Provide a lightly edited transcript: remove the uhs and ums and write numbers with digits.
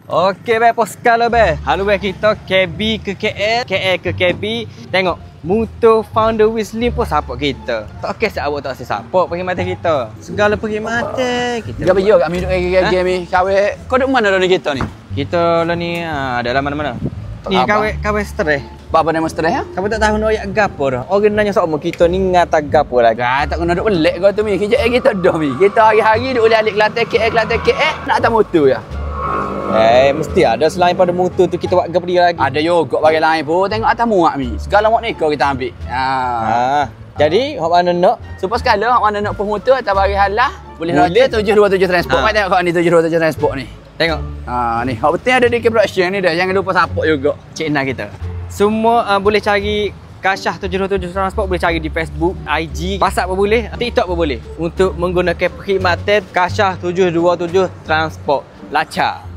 Okey, baik. Poskal lah, baik. Halo, baik. Kita KB ke KL, KL ke KB. Tengok. Motor founder Wislim pun support kita. Tak kisah awak tak support perkhidmatan kita. Segala perkhidmatan kita. Gapo yo kami duk game ni. Kawe, kau duk mana dah ni kita ni? Kita lah ni ada dalam mana-mana. Ni kawe stres. Apa nama stres ya? Kamu tak tahu nak ayat gapo dah. Orang nanya soal kita ni ngata gapo lagi. Tak kena duk pelik kau tu mi. Kita dah mi. Kita hari-hari duk alik Kelantan KL nak atas motor ya. Mesti ada selain pada motor tu kita buat gapo dia lagi. Ada juga bagi lain pun. Tengok atas muak mi. Segala muak ni kau kita ambil. Jadi, hok mana nak? Supaya sekala hok mana nak pun motor atau bagi halah boleh 727 transport. Mai tengok kau ni 727 transport ni. Tengok. Ni hok penting ada di production ni dah. Jangan lupa support juga Cik kita. Semua boleh cari Kasyah 727 Transport, boleh cari di Facebook, IG, WhatsApp pun boleh, TikTok pun boleh untuk menggunakan perkhidmatan Kasyah 727 Transport. Lacak.